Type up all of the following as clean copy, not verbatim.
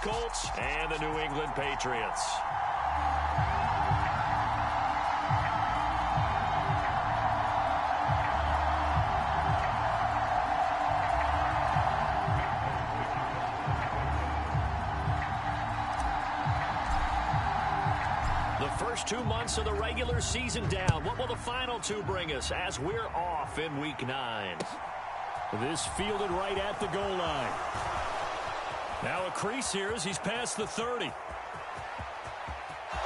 Colts and the New England Patriots. First 2 months of the regular season down. What will the final two bring us as we're off in Week 9? This fielded right at the goal line. Now a crease here as he's past the 30.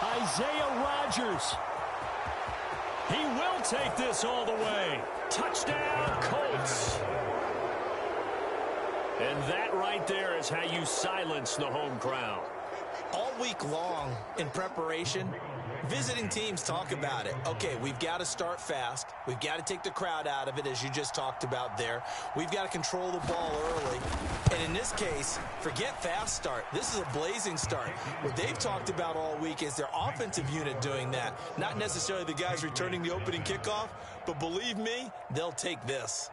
Isaiah Rodgers. He will take this all the way. Touchdown, Colts. And that right there is how you silence the home crowd. All week long in preparation, visiting teams talk about it. Okay, we've got to start fast. We've got to take the crowd out of it, as you just talked about there. We've got to control the ball early. And in this case, forget fast start. This is a blazing start. What they've talked about all week is their offensive unit doing that. Not necessarily the guys returning the opening kickoff, but believe me, they'll take this.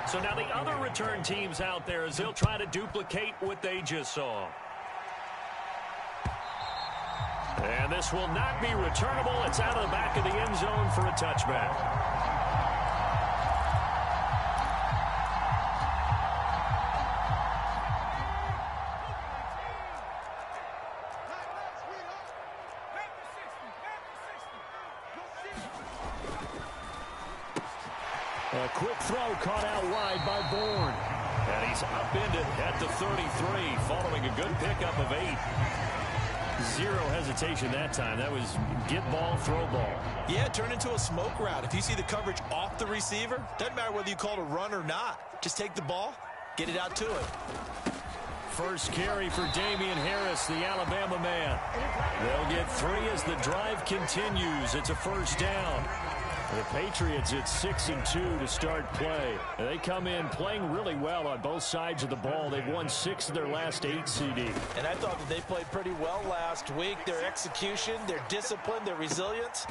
So now the other return teams out there as they'll try to duplicate what they just saw. And this will not be returnable. It's out of the back of the end zone for a touchback. A quick throw caught out wide by Bourne. And he's upended at the 33 following a good pickup of 8. Zero hesitation that time. That was get ball, throw ball. Yeah, turn into a smoke route. If you see the coverage off the receiver, doesn't matter whether you call it a run or not. Just take the ball, get it out to it. First carry for Damian Harris, the Alabama man. They'll get 3 as the drive continues. It's a first down. The Patriots at 6-2 to start play. They come in playing really well on both sides of the ball. They've won 6 of their last 8 CD. And I thought that they played pretty well last week. Their execution, their discipline, their resilience,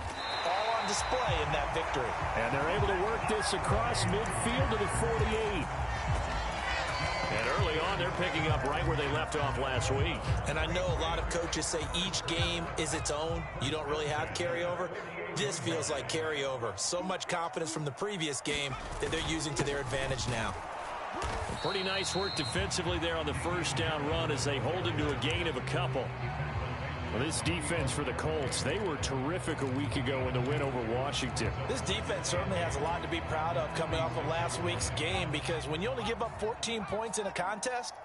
all on display in that victory. And they're able to work this across midfield to the 48. And early on, they're picking up right where they left off last week. And I know a lot of coaches say each game is its own. You don't really have carryover. This feels like carryover. So much confidence from the previous game that they're using to their advantage now. Pretty nice work defensively there on the first down run as they hold him to a gain of a couple. Well, this defense for the Colts, they were terrific a week ago in the win over Washington. This defense certainly has a lot to be proud of coming off of last week's game, because when you only give up 14 points in a contest,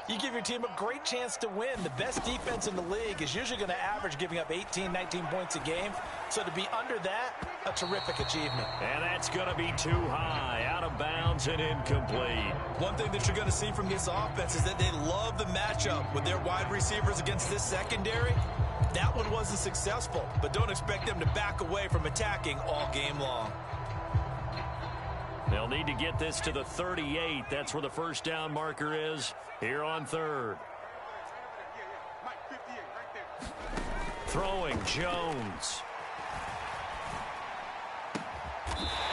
you give your team a great chance to win. The best defense in the league is usually going to average giving up 18, 19 points a game. So to be under that, a terrific achievement. And that's going to be too high, out of bounds and incomplete. One thing that you're going to see from this offense is that they love the matchup with their wide receivers against this secondary. That one wasn't successful, but don't expect them to back away from attacking all game long. They'll need to get this to the 38. That's where the first down marker is here on third. Throwing Jones.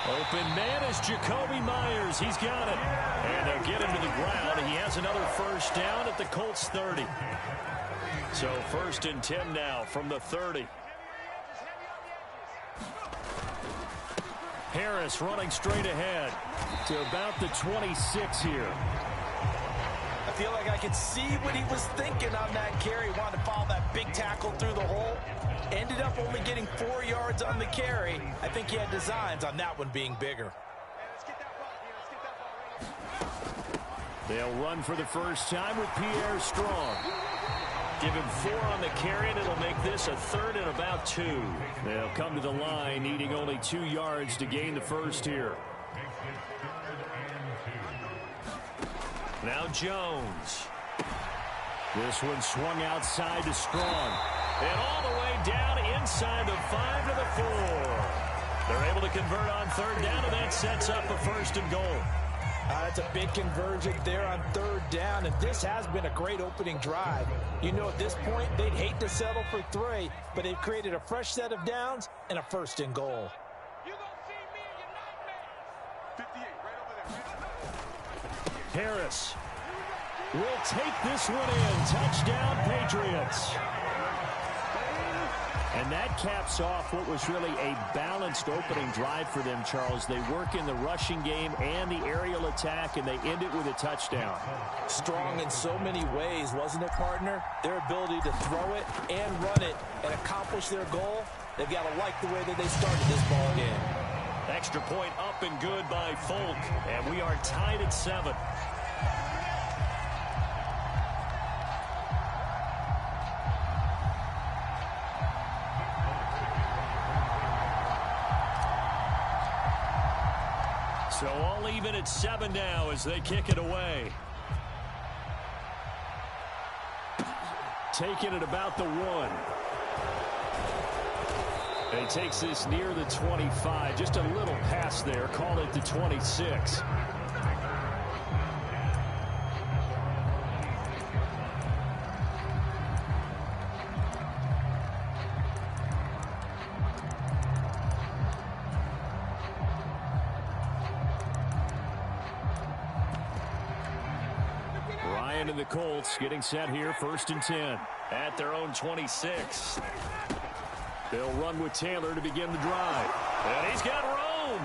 Open man is Jacoby Myers. He's got it. And they'll get him to the ground. He has another first down at the Colts 30. So 1st and 10 now from the 30. Harris running straight ahead to about the 26 here. I feel like I could see what he was thinking on that carry. He wanted to follow that big tackle through the hole. Ended up only getting 4 yards on the carry. I think he had designs on that one being bigger. They'll run for the first time with Pierre Strong. Give him 4 on the carry, and it'll make this a 3rd and about 2. They'll come to the line, needing only 2 yards to gain the first here. Now Jones. This one swung outside to Strong. And all the way down inside the 5 to the 4. They're able to convert on 3rd down, and that sets up a 1st and goal. That's a big conversion there on 3rd down, and this has been a great opening drive. You know, at this point, they'd hate to settle for 3, but they've created a fresh set of downs and a 1st and goal. Harris will take this one in. Touchdown, Patriots. And that caps off what was really a balanced opening drive for them, Charles. They work in the rushing game and the aerial attack, and they end it with a touchdown. Strong in so many ways, wasn't it, partner? Their ability to throw it and run it and accomplish their goal, they've got to like the way that they started this ball game. Extra point up and good by Folk, and we are tied at 7. So all even at 7 now as they kick it away. Taking it about the 1. And he takes this near the 25. Just a little pass there. Call it the 26. Ryan and the Colts getting set here, 1st and 10 at their own 26. They'll run with Taylor to begin the drive. And he's got room.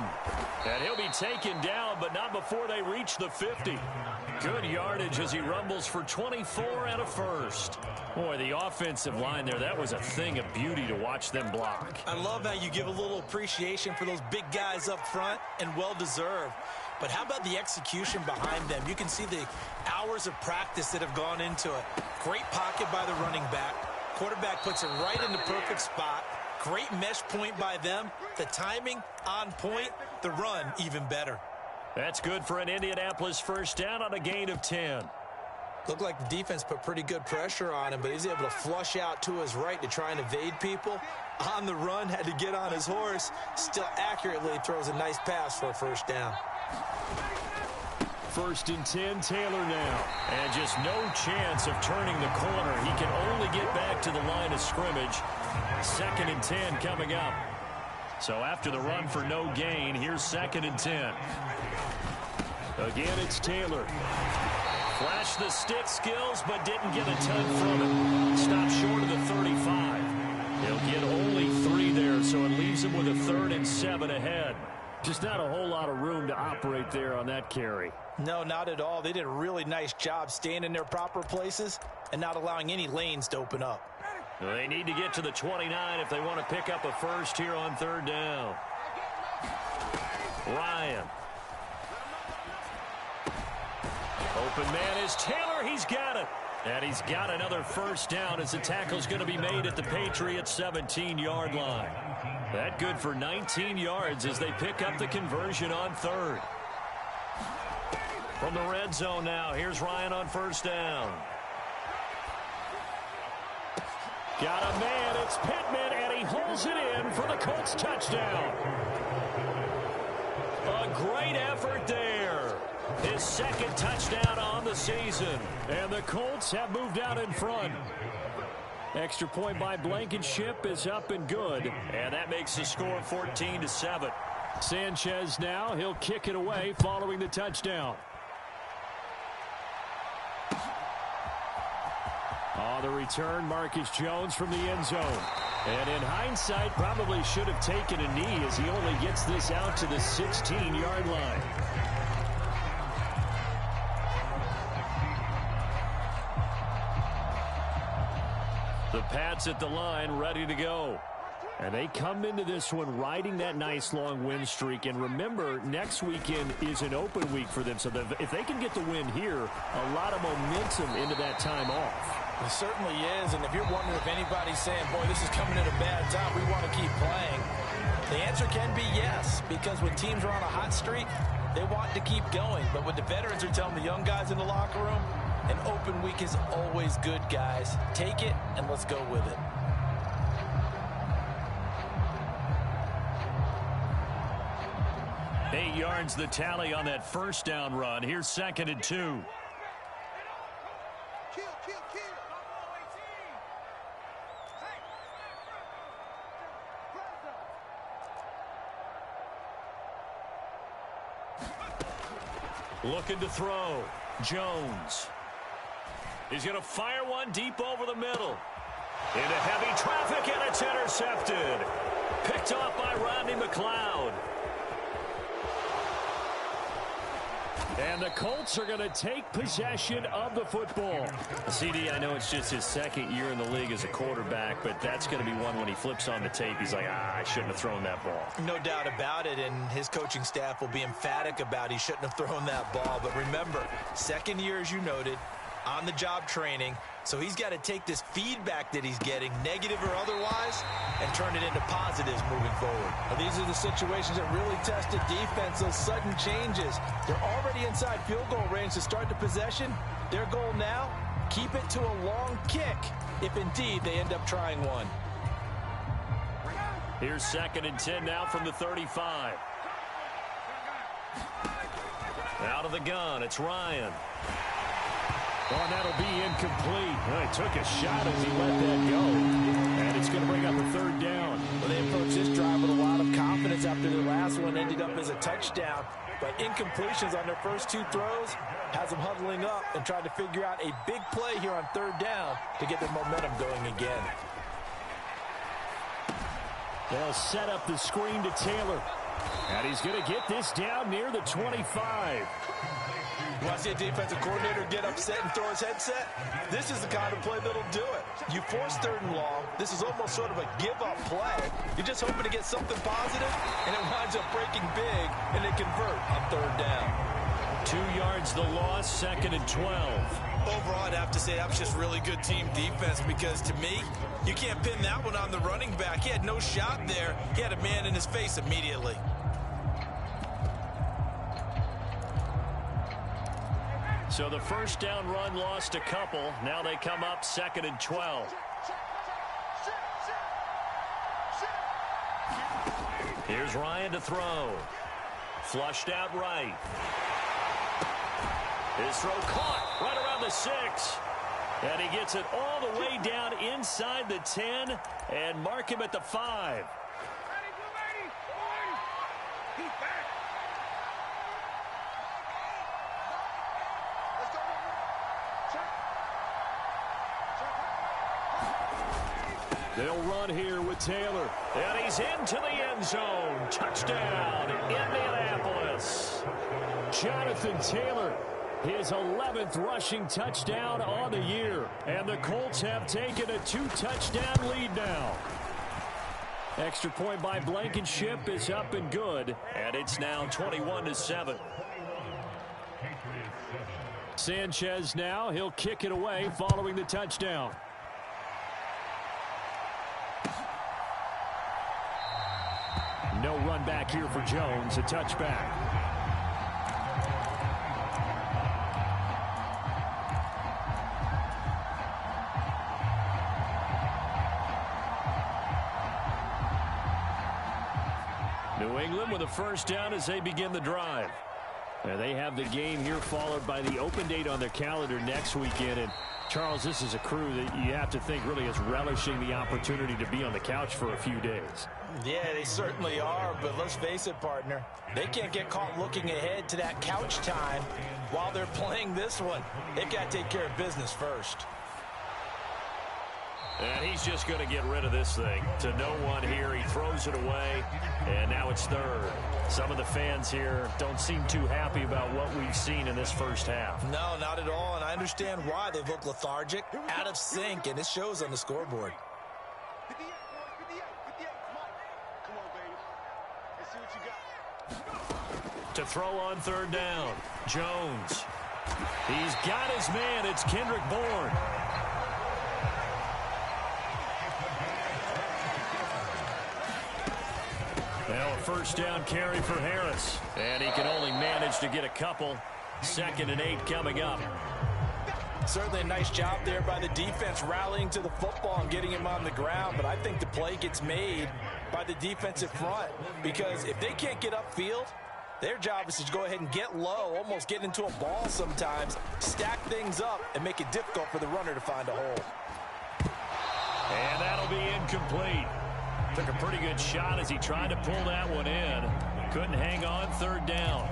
And he'll be taken down, but not before they reach the 50. Good yardage as he rumbles for 24 and a first. Boy, the offensive line there, that was a thing of beauty to watch them block. I love how you give a little appreciation for those big guys up front, and well-deserved. But how about the execution behind them? You can see the hours of practice that have gone into it. Great pocket by the running back. Quarterback puts it right in the perfect spot. Great mesh point by them. The timing on point. The run even better. That's good for an Indianapolis 1st down on a gain of 10. Looked like the defense put pretty good pressure on him, but he's able to flush out to his right to try and evade people. On the run, had to get on his horse. Still accurately throws a nice pass for a 1st down. 1st and 10, Taylor now. And just no chance of turning the corner. He can only get back to the line of scrimmage. 2nd and 10 coming up. So after the run for no gain, here's 2nd and 10. Again, it's Taylor. Flashed the stick skills, but didn't get a ton from it. Stopped short of the 35. He'll get only 3 there, so it leaves him with a 3rd and 7 ahead. Just not a whole lot of room to operate there on that carry. No, not at all. They did a really nice job staying in their proper places and not allowing any lanes to open up. They need to get to the 29 if they want to pick up a first here on 3rd down. Ryan. Open man is Taylor. He's got it. And he's got another 1st down as the tackle's going to be made at the Patriots' 17-yard line. That good for 19 yards as they pick up the conversion on 3rd. From the red zone now, here's Ryan on 1st down. Got a man, it's Pittman, and he holds it in for the Colts touchdown. A great effort there. His 2nd touchdown on the season. And the Colts have moved out in front. Extra point by Blankenship is up and good. And that makes the score 14-7. Sanchez now, he'll kick it away following the touchdown. On the return, Marcus Jones from the end zone. And in hindsight, probably should have taken a knee as he only gets this out to the 16-yard line. The Pats at the line, ready to go. And they come into this one riding that nice long win streak. And remember, next weekend is an open week for them. So if they can get the win here, a lot of momentum into that time off. It certainly is. And if you're wondering if anybody's saying, boy, this is coming at a bad time, we want to keep playing, the answer can be yes. Because when teams are on a hot streak, they want to keep going. But what the veterans are telling the young guys in the locker room, an open week is always good, guys. Take it, and let's go with it. Eight yards the tally on that 1st down run. Here's 2nd and 2. Looking to throw. Jones. He's going to fire one deep over the middle. Into heavy traffic, and it's intercepted. Picked off by Rodney McLeod. And the Colts are going to take possession of the football. CD, I know it's just his second year in the league as a quarterback, but that's going to be one when he flips on the tape. He's like, I shouldn't have thrown that ball. No doubt about it, and his coaching staff will be emphatic about he shouldn't have thrown that ball. But remember, second year, as you noted, on-the-job training. So he's got to take this feedback that he's getting, negative or otherwise, and turn it into positives moving forward. Well, these are the situations that really test the defense, those sudden changes. They're already inside field goal range to start the possession. Their goal now, keep it to a long kick, if indeed they end up trying one. Here's 2nd and 10 now from the 35. Out of the gun, it's Ryan. Oh, and that'll be incomplete. Well, he took a shot as he let that go. And it's going to bring up a 3rd down. Well, they approached this drive with a lot of confidence after their last one ended up as a touchdown. But incompletions on their first 2 throws has them huddling up and trying to figure out a big play here on 3rd down to get their momentum going again. They'll set up the screen to Taylor. And he's going to get this down near the 25. You want to see a defensive coordinator get upset and throw his headset? This is the kind of play that'll do it. You force 3rd and long. This is almost sort of a give-up play. You're just hoping to get something positive, and it winds up breaking big, and they convert on 3rd down. 2 yards the loss, 2nd and 12. Overall, I'd have to say that was just really good team defense because, to me, you can't pin that one on the running back. He had no shot there. He had a man in his face immediately. So the 1st down run lost a couple. Now they come up 2nd and 12. Here's Ryan to throw. Flushed out right. His throw caught right around the 6. And he gets it all the way down inside the 10 and mark him at the 5. They'll run here with Taylor. And he's into the end zone. Touchdown, Indianapolis. Jonathan Taylor, his 11th rushing touchdown on the year. And the Colts have taken a 2-touchdown lead now. Extra point by Blankenship is up and good. And it's now 21-7. Sanchez now, he'll kick it away following the touchdown. No run back here for Jones, a touchback. New England with a 1st down as they begin the drive. And they have the game here followed by the open date on their calendar next weekend. And Charles, this is a crew that you have to think really is relishing the opportunity to be on the couch for a few days. Yeah, they certainly are, but let's face it, partner. They can't get caught looking ahead to that couch time while they're playing this one. They've got to take care of business first. And he's just going to get rid of this thing. To no one here, he throws it away, and now it's 3rd. Some of the fans here don't seem too happy about what we've seen in this first half. No, not at all, and I understand why. They've looked lethargic, out of sync, and it shows on the scoreboard. To throw on 3rd down, Jones. He's got his man. It's Kendrick Bourne. Now a 1st down carry for Harris. And he can only manage to get a couple. 2nd and 8 coming up. Certainly a nice job there by the defense rallying to the football and getting him on the ground. But I think the play gets made by the defensive front. Because if they can't get upfield, their job is to go ahead and get low, almost get into a ball sometimes, stack things up, and make it difficult for the runner to find a hole. And that'll be incomplete. Took a pretty good shot as he tried to pull that one in. Couldn't hang on 3rd down.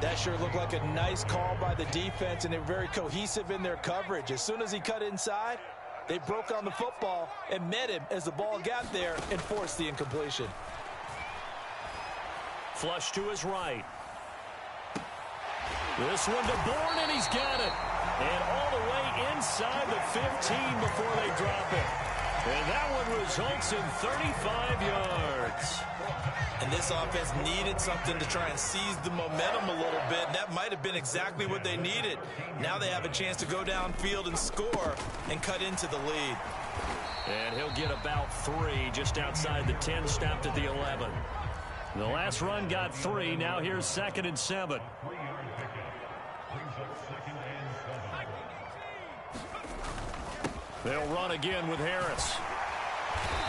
That sure looked like a nice call by the defense, and they're very cohesive in their coverage. As soon as he cut inside, they broke on the football and met him as the ball got there and forced the incompletion. Flush to his right. This one to Bourne, and he's got it. And all the way inside the 15 before they drop it. And that one results in 35 yards. And this offense needed something to try and seize the momentum a little bit. That might have been exactly what they needed. Now they have a chance to go downfield and score and cut into the lead. And he'll get about 3 just outside the 10, stopped at the 11. The last run got 3. Now here's 2nd and 7. They'll run again with Harris.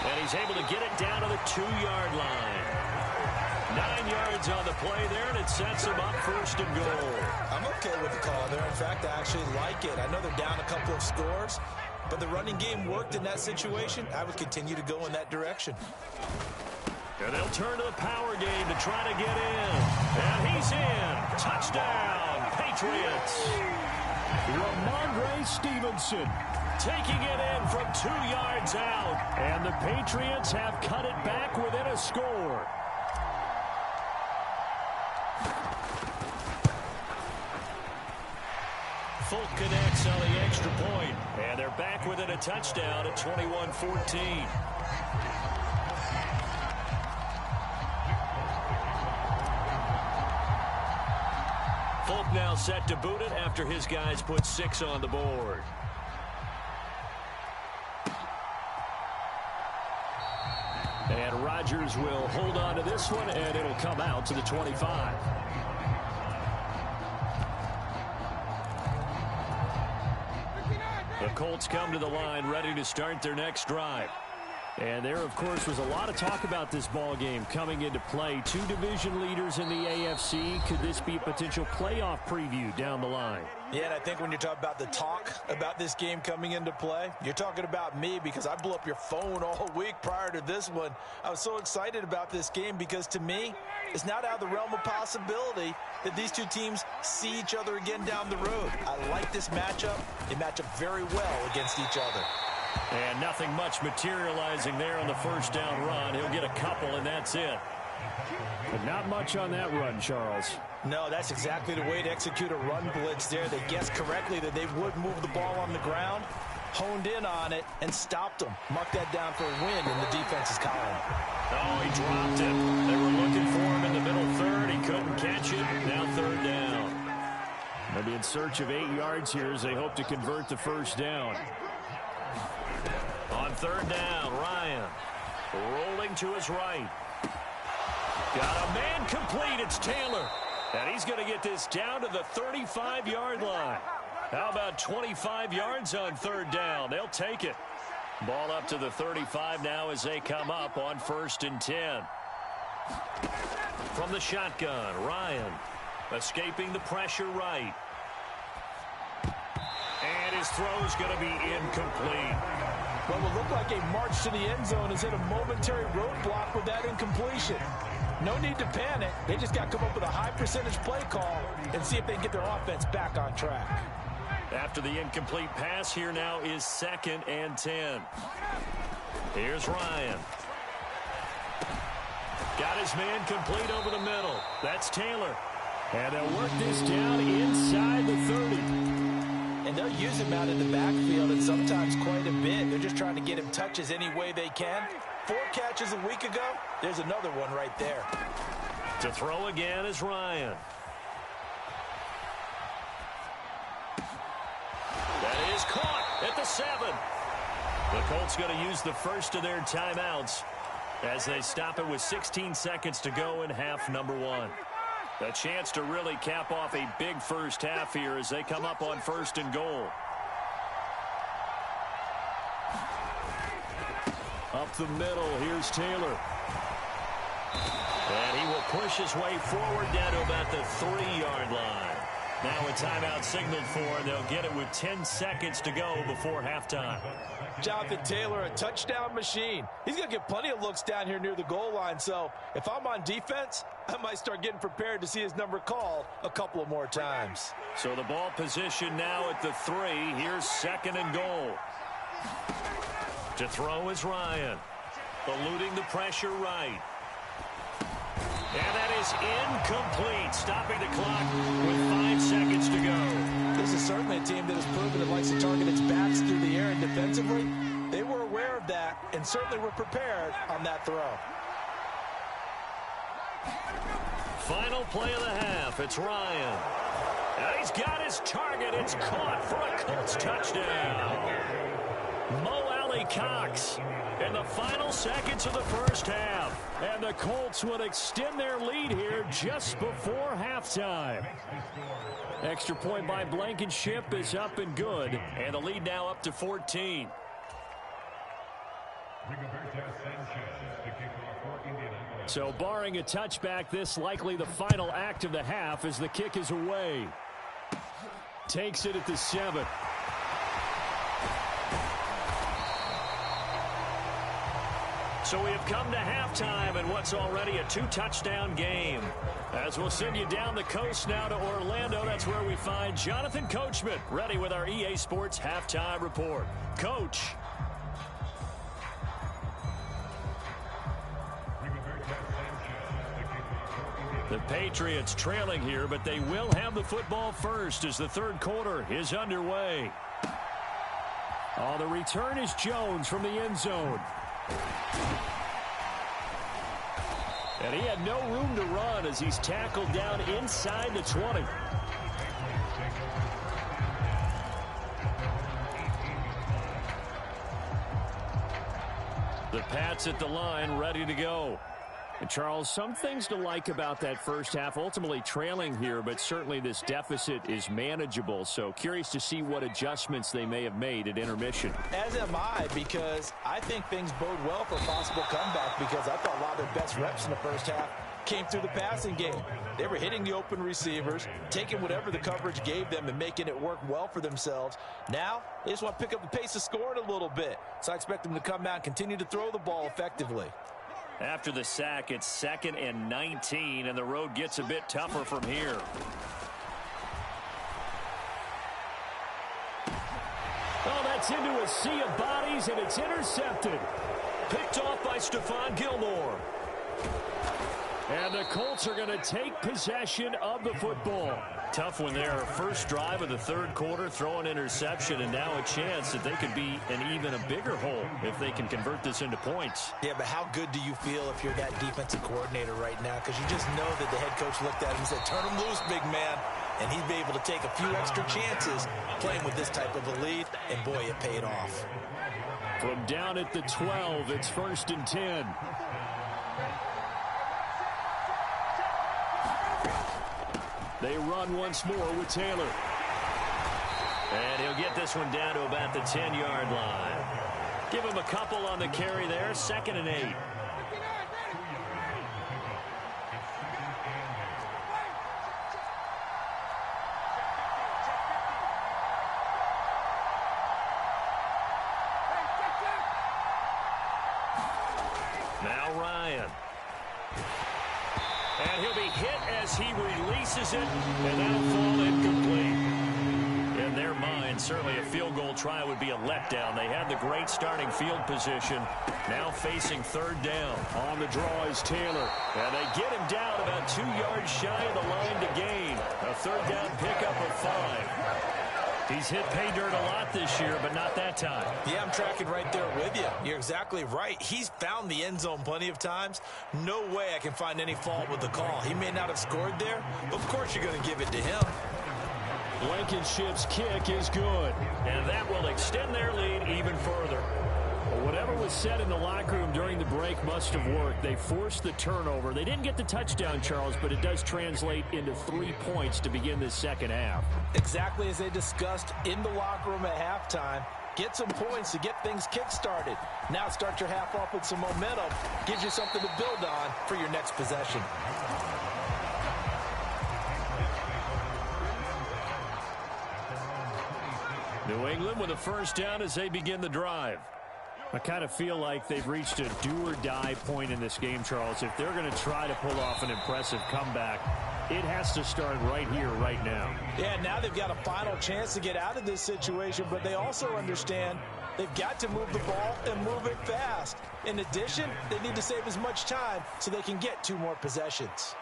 And he's able to get it down to the 2-yard line. 9 yards on the play there, and it sets him up 1st and goal. I'm okay with the call there. In fact, I actually like it. I know they're down a couple of scores, but the running game worked in that situation. I would continue to go in that direction. And they'll turn to the power game to try to get in. And he's in. Touchdown, Patriots. Ramondre Stevenson taking it in from 2 yards out. And the Patriots have cut it back within a score. Folk connects on the extra point. And they're back within a touchdown at 21-14. Folk now set to boot it after his guys put 6 on the board. And Rodgers will hold on to this one, and it'll come out to the 25. The Colts come to the line, ready to start their next drive. And there, of course, was a lot of talk about this ball game coming into play. 2 division leaders in the AFC. Could this be a potential playoff preview down the line? Yeah, and I think when you're talking about the talk about this game coming into play, you're talking about me because I blew up your phone all week prior to this one. I was so excited about this game because, to me, it's not out of the realm of possibility that these two teams see each other again down the road. I like this matchup. They match up very well against each other. And nothing much materializing there on the first down run. He'll get a couple, and that's it. But not much on that run, Charles. No, that's exactly the way to execute a run blitz there. They guessed correctly that they would move the ball on the ground, honed in on it, and stopped them. Mark that down for a win in the defense's column. Oh, he dropped it. They were looking for him in the middle third. He couldn't catch it. Now 3rd down. They'll be in search of 8 yards here as they hope to convert the first down. On 3rd down, Ryan rolling to his right. Got a man complete. It's Taylor. And he's going to get this down to the 35-yard line. How about 25 yards on 3rd down? They'll take it. Ball up to the 35 now as they come up on 1st and 10. From the shotgun, Ryan escaping the pressure right. And his throw's going to be incomplete. What will look like a march to the end zone is hit a momentary roadblock with that incompletion. No need to panic. They just got to come up with a high percentage play call and see if they can get their offense back on track. After the incomplete pass, here now is 2nd and 10. Here's Ryan. Got his man complete over the middle. That's Taylor. And they'll work this down inside the 30. And they'll use him out in the backfield, and sometimes quite a bit. They're just trying to get him touches any way they can. 4 catches a week ago. There's another one right there. To throw again is Ryan. That is caught at the 7. The Colts going to use the first of their timeouts as they stop it with 16 seconds to go in half number 1. A chance to really cap off a big first half here as they come up on 1st and goal. Up the middle, here's Taylor. And he will push his way forward down to about the 3-yard line. Now a timeout signaled for, and they'll get it with 10 seconds to go before halftime. Jonathan Taylor, a touchdown machine. He's going to get plenty of looks down here near the goal line, so if I'm on defense, I might start getting prepared to see his number called a couple of more times. So the ball position now at the 3. Here's 2nd and goal. To throw is Ryan. Eluding the pressure right. And that is incomplete, stopping the clock with 5 seconds to go. This is certainly a team that has proven it likes to target its backs through the air and defensively. They were aware of that and certainly were prepared on that throw. Final play of the half. It's Ryan. And he's got his target. It's caught for a Colts touchdown. Mo Alley-Cox in the final seconds of the first half. And the Colts would extend their lead here just before halftime. Extra point by Blankenship is up and good. And the lead now up to 14. So barring a touchback, this likely the final act of the half as the kick is away. Takes it at the 7. So we have come to halftime in what's already a 2-touchdown game. As we'll send you down the coast now to Orlando, that's where we find Jonathan Coachman, ready with our EA Sports Halftime Report. Coach. The Patriots trailing here, but they will have the football first as the third quarter is underway. Oh, the return is Jones from the end zone. And he had no room to run as he's tackled down inside the 20. The Pats at the line, ready to go. And Charles, some things to like about that first half, ultimately trailing here, but certainly this deficit is manageable. So curious to see what adjustments they may have made at intermission. As am I, because I think things bode well for a possible comeback, because I thought a lot of their best reps in the first half came through the passing game. They were hitting the open receivers, taking whatever the coverage gave them and making it work well for themselves. Now, they just want to pick up the pace of scoring a little bit. So I expect them to come out and continue to throw the ball effectively. After the sack, it's 2nd and 19, and the road gets a bit tougher from here. Oh, that's into a sea of bodies, and it's intercepted. Picked off by Stephon Gilmore. And the Colts are going to take possession of the football. Tough one there. First drive of the third quarter, throw an interception, and now a chance that they could be in even a bigger hole if they can convert this into points. Yeah, but how good do you feel if you're that defensive coordinator right now? Because you just know that the head coach looked at him and said, turn him loose, big man. And he'd be able to take a few extra chances playing with this type of a lead, and boy, it paid off. From down at the 12, it's 1st and 10. They run once more with Taylor. And he'll get this one down to about the 10-yard line. Give him a couple on the carry there. 2nd and 8. Now Ryan. And he'll be hit as he releases it, and that'll fall incomplete. In their mind, certainly a field goal try would be a letdown. They had the great starting field position, now facing 3rd down. On the draw is Taylor, and they get him down about 2 yards shy of the line to gain. A 3rd down pickup of 5. He's hit pay dirt a lot this year, but not that time. Yeah, I'm tracking right there with you. You're exactly right. He's found the end zone plenty of times. No way I can find any fault with the call. He may not have scored there, but of course you're going to give it to him. Blankenship's kick is good, and that will extend their lead even further. Well, whatever was said in the locker room during the break must have worked. They forced the turnover. They didn't get the touchdown, Charles, but it does translate into 3 points to begin this second half. Exactly as they discussed in the locker room at halftime. Get some points to get things kick-started. Now start your half off with some momentum. Gives you something to build on for your next possession. New England with a first down as they begin the drive. I kind of feel like they've reached a do-or-die point in this game, Charles. If they're going to try to pull off an impressive comeback, it has to start right here, right now. Yeah, now they've got a final chance to get out of this situation, but they also understand they've got to move the ball and move it fast. In addition, they need to save as much time so they can get 2 more possessions.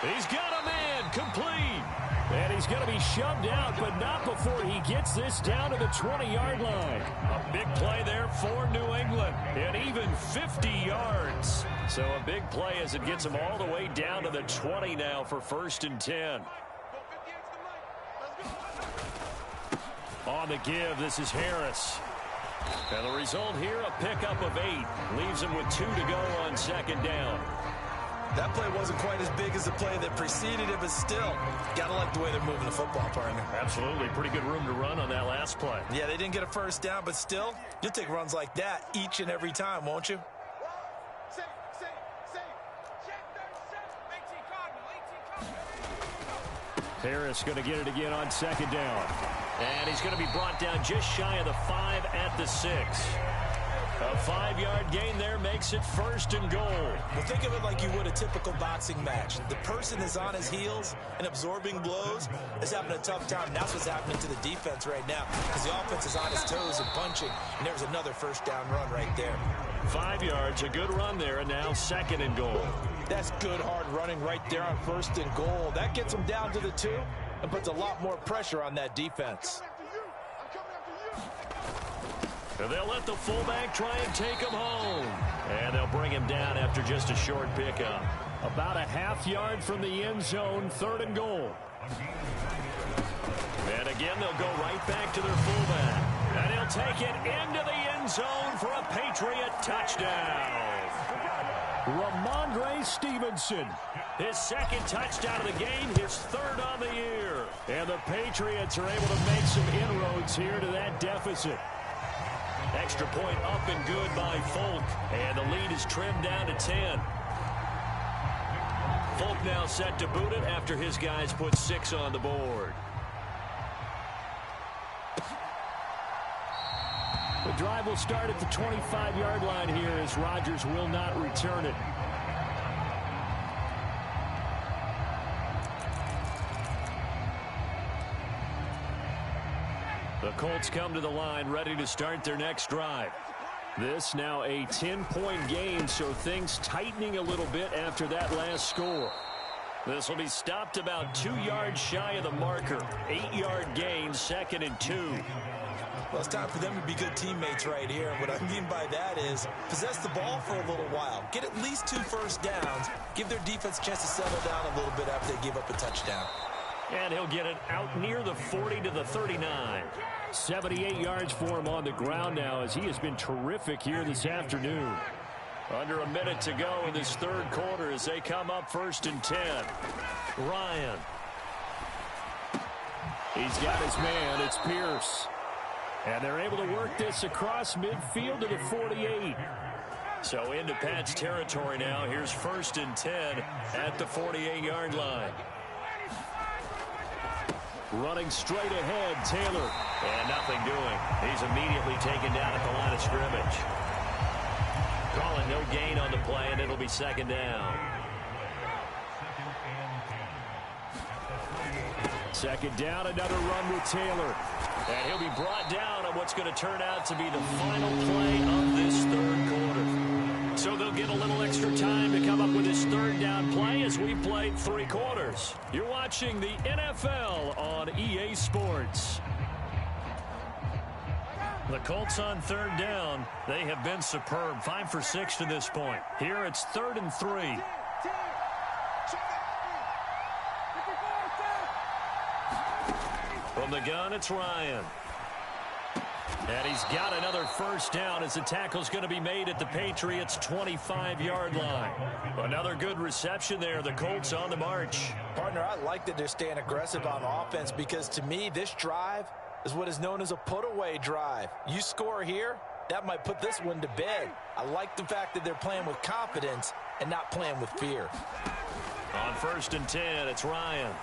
He's got a man, complete. And he's going to be shoved out, but not before he gets this down to the 20-yard line. A big play there for New England, and even 50 yards. So a big play as it gets him all the way down to the 20 now for 1st and 10. On the give, this is Harris. And the result here, a pickup of 8. Leaves him with 2 to go on 2nd down. That play wasn't quite as big as the play that preceded it, but still, gotta like the way they're moving the football, partner. Absolutely. Pretty good room to run on that last play. Yeah, they didn't get a first down, but still, you'll take runs like that each and every time, won't you? Harris going to get it again on 2nd down. And he's going to be brought down just shy of the 5 at the 6. A 5-yard gain there makes it 1st and goal. Well, think of it like you would a typical boxing match. The person is on his heels and absorbing blows is having a tough time. That's what's happening to the defense right now because the offense is on his toes and punching, and there's another 1st down run right there. 5 yards, a good run there, and now 2nd and goal. That's good hard running right there on 1st and goal. That gets them down to the 2 and puts a lot more pressure on that defense. And they'll let the fullback try and take him home. And they'll bring him down after just a short pickup. About a half-yard from the end zone, 3rd and goal. And again, they'll go right back to their fullback. And he'll take it into the end zone for a Patriot touchdown. Ramondre Stevenson. His 2nd touchdown of the game, his 3rd on the year. And the Patriots are able to make some inroads here to that deficit. Extra point up and good by Folk. And the lead is trimmed down to 10. Folk now set to boot it after his guys put 6 on the board. The drive will start at the 25-yard line here as Rodgers will not return it. The Colts come to the line ready to start their next drive. This now a 10-point game, so things tightening a little bit after that last score. This will be stopped about 2 yards shy of the marker. 8-yard gain, 2nd and 2. Well, it's time for them to be good teammates right here. What I mean by that is possess the ball for a little while. Get at least 2 first downs. Give their defense a chance to settle down a little bit after they give up a touchdown. And he'll get it out near the 40 to the 39. 78 yards for him on the ground now as he has been terrific here this afternoon. Under a minute to go in this 3rd quarter as they come up 1st and 10. Ryan. He's got his man. It's Pierce. And they're able to work this across midfield to the 48. So into Pat's territory now. Here's 1st and 10 at the 48-yard line. Running straight ahead, Taylor. And nothing doing. He's immediately taken down at the line of scrimmage. Calling no gain on the play, and it'll be 2nd down. 2nd down, another run with Taylor. And he'll be brought down on what's going to turn out to be the final play of this 3rd quarter. So they'll get a little extra time to come up with this 3rd down play as we played 3 quarters. You're watching the NFL on EA Sports. The Colts on 3rd down. They have been superb. 5 for 6 to this point. Here it's 3rd and 3. From the gun, it's Ryan. And he's got another first down as the tackle's going to be made at the Patriots' 25-yard line. Another good reception there. The Colts on the march. Partner, I like that they're staying aggressive on offense because to me, this drive is what is known as a put-away drive. You score here, that might put this one to bed. I like the fact that they're playing with confidence and not playing with fear. On 1st and 10, it's Ryan.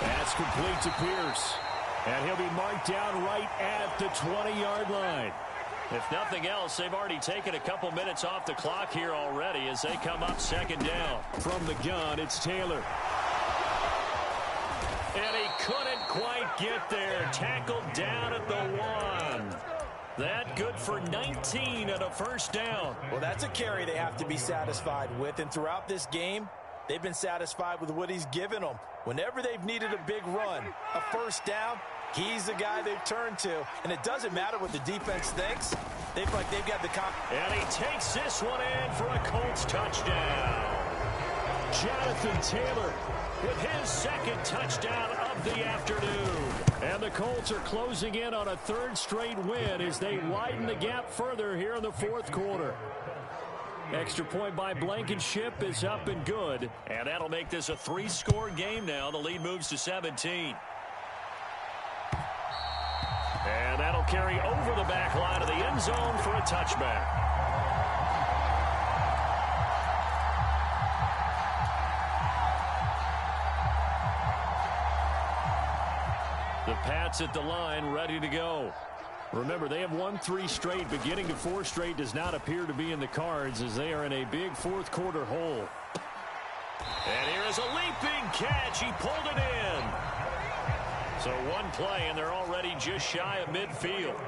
That's complete to Pierce. And he'll be marked down right at the 20-yard line. If nothing else, they've already taken a couple minutes off the clock here already as they come up second down. From the gun, it's Taylor. And he couldn't quite get there. Tackled down at the 1. That good for 19 and a first down. Well, that's a carry they have to be satisfied with. And throughout this game, they've been satisfied with what he's given them. Whenever they've needed a big run, a first down, he's the guy they've turned to. And it doesn't matter what the defense thinks. They've got the and he takes this one in for a Colts touchdown. Jonathan Taylor with his second touchdown of the afternoon. And the Colts are closing in on a third straight win as they widen the gap further here in the fourth quarter. Extra point by Blankenship is up and good. And that'll make this a 3-score game now. The lead moves to 17. And that'll carry over the back line of the end zone for a touchback. The Pats at the line, ready to go. Remember, they have won 3 straight. Beginning to 4 straight does not appear to be in the cards as they are in a big fourth quarter hole. And here is a leaping catch. He pulled it in. So one play, and they're already just shy of midfield.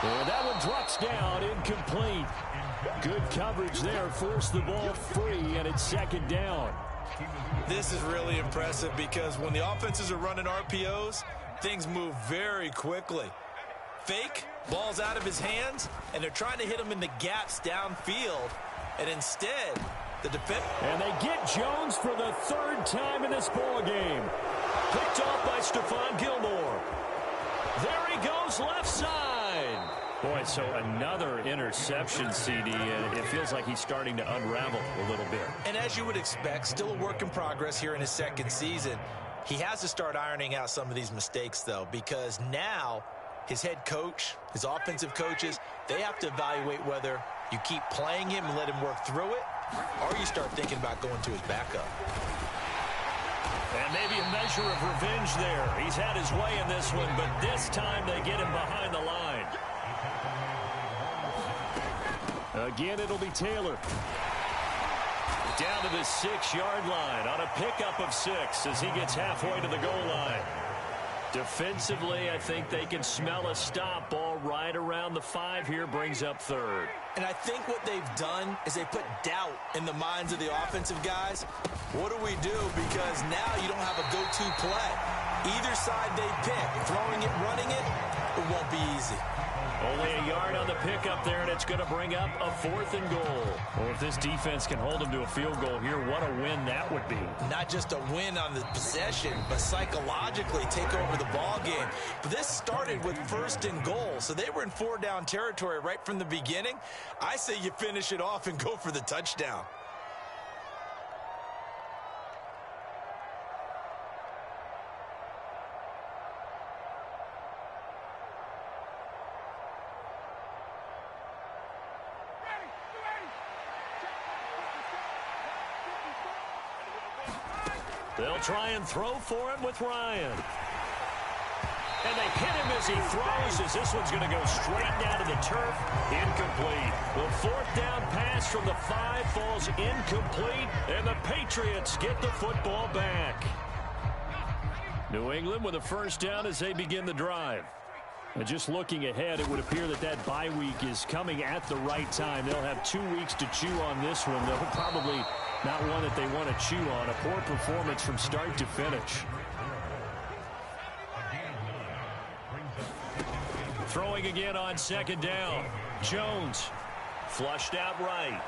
And that one drops down, incomplete. Good coverage there, forced the ball free, and it's second down. This is really impressive because when the offenses are running RPOs, things move very quickly. Fake, ball's out of his hands, and they're trying to hit him in the gaps downfield. And instead, the defense... And they get Jones for the third time in this ball game. Picked off by Stephon Gilmore. There he goes, left side. Boy, so another interception, CD, and it feels like he's starting to unravel a little bit. And as you would expect, still a work in progress here in his second season. He has to start ironing out some of these mistakes, though, because now his head coach, his offensive coaches, they have to evaluate whether you keep playing him and let him work through it, or you start thinking about going to his backup. And maybe a measure of revenge there. He's had his way in this one, but this time they get him behind the line. Again, it'll be Taylor. Down to the 6-yard line on a pickup of 6 as he gets halfway to the goal line. Defensively, I think they can smell a stop ball right around the 5 here, brings up third. And I think what they've done is they put doubt in the minds of the offensive guys. What do we do? Because now you don't have a go-to play. Either side they pick, throwing it, running it, it won't be easy. Only a yard on the pickup there, and it's going to bring up a 4th and goal. Well, if this defense can hold them to a field goal here, what a win that would be. Not just a win on the possession, but psychologically take over the ball game. But this started with 1st and goal, so they were in 4-down territory right from the beginning. I say you finish it off and go for the touchdown. They'll try and throw for him with Ryan. And they hit him as he throws, as this one's going to go straight down to the turf. Incomplete. The 4th down pass from the 5 falls incomplete, and the Patriots get the football back. New England with a first down as they begin the drive. And just looking ahead, it would appear that that bye week is coming at the right time. They'll have 2 weeks to chew on this one. They'll probably not one that they want to chew on. A poor performance from start to finish. Throwing again on 2nd down. Jones flushed out right.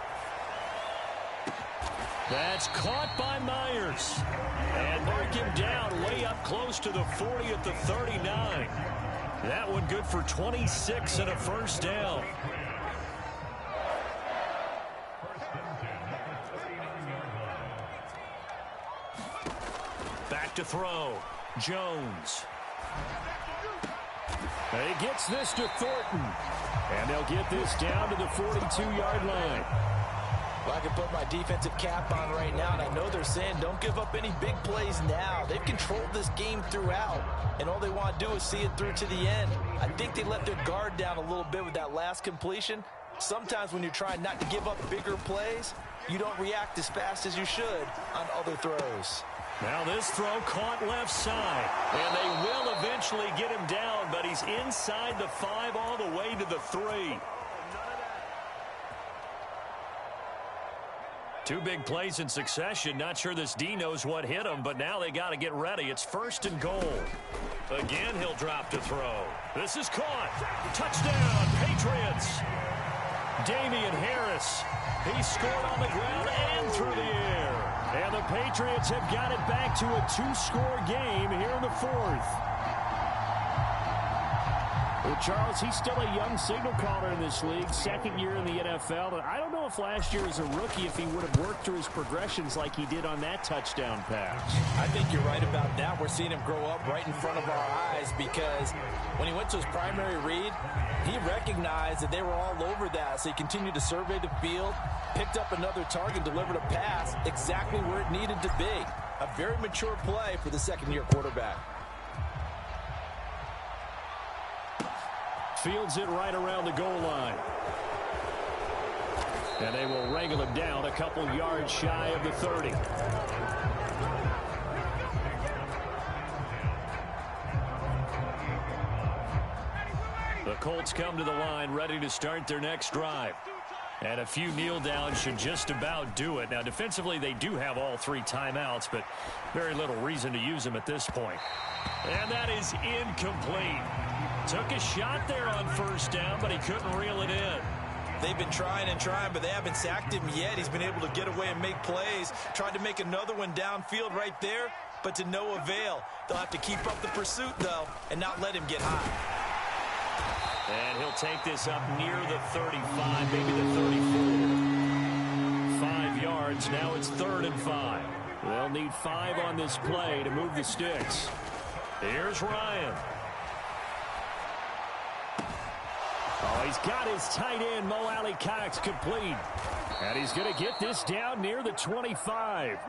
That's caught by Myers. And mark him down way up close to the 40 at the 39. That one good for 26 and a first down. Back to throw. Jones. And he gets this to Thornton. And they'll get this down to the 42-yard line. Well, I can put my defensive cap on right now, and I know they're saying don't give up any big plays now. They've controlled this game throughout, and all they want to do is see it through to the end. I think they let their guard down a little bit with that last completion. Sometimes when you're trying not to give up bigger plays, you don't react as fast as you should on other throws. Now this throw caught left side, and they will eventually get him down, but he's inside the 5 all the way to the 3. 2 big plays in succession. Not sure this D knows what hit him, but now they got to get ready. It's 1st and goal. Again, he'll drop to throw. This is caught. Touchdown, Patriots. Damian Harris. He scored on the ground and through the air. And the Patriots have got it back to a 2-score game here in the 4th. Well, Charles, he's still a young signal caller in this league, 2nd year in the NFL. And I don't know if last year as a rookie, if he would have worked through his progressions like he did on that touchdown pass. I think you're right about that. We're seeing him grow up right in front of our eyes because when he went to his primary read, he recognized that they were all over that. So he continued to survey the field, picked up another target, delivered a pass exactly where it needed to be. A very mature play for the 2nd-year quarterback. Fields it right around the goal line. And they will wrangle him down a couple yards shy of the 30. The Colts come to the line ready to start their next drive. And a few kneel downs should just about do it. Now, defensively, they do have all 3 timeouts, but very little reason to use them at this point. And that is incomplete. Took a shot there on 1st down, but he couldn't reel it in. They've been trying and trying, but they haven't sacked him yet. He's been able to get away and make plays. Tried to make another one downfield right there, but to no avail. They'll have to keep up the pursuit, though, and not let him get high. And he'll take this up near the 35, maybe the 34. 5 yards. Now it's 3rd and 5. They'll need 5 on this play to move the sticks. Here's Ryan. Oh, he's got his tight end, Mo Alley Cox, complete. And he's going to get this down near the 25.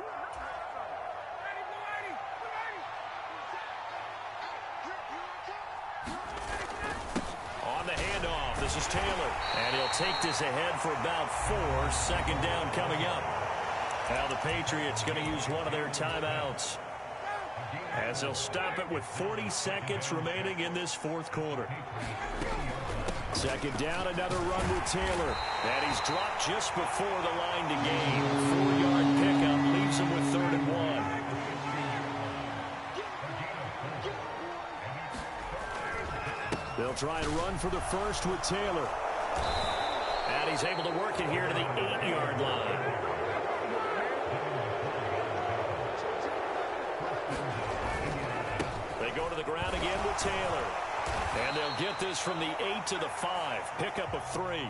On the handoff, this is Taylor. And he'll take this ahead for about 4. 2nd down coming up. Now the Patriots going to use one of their timeouts, as they'll stop it with 40 seconds remaining in this 4th quarter. 2nd down, another run with Taylor. And he's dropped just before the line to gain. 4-yard pickup leaves him with 3rd and 1. They'll try and run for the 1st with Taylor. And he's able to work it here to the 8-yard line. They go to the ground again with Taylor. And they'll get this from the 8 to the 5. Pickup of 3.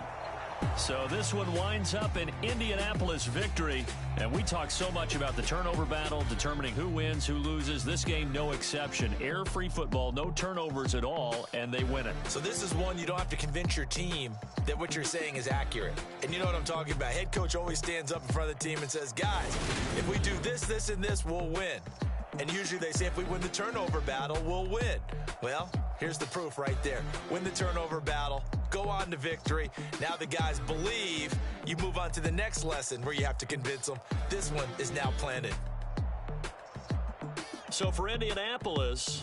So this one winds up an Indianapolis victory. And we talk so much about the turnover battle, determining who wins, who loses. This game, no exception. Air-free football, no turnovers at all, and they win it. So this is one you don't have to convince your team that what you're saying is accurate. And you know what I'm talking about. Head coach always stands up in front of the team and says, guys, if we do this, this, and this, we'll win. And usually they say if we win the turnover battle, we'll win. Well, here's the proof right there. Win the turnover battle, go on to victory. Now the guys believe. You move on to the next lesson where you have to convince them. This one is now planted. So for Indianapolis,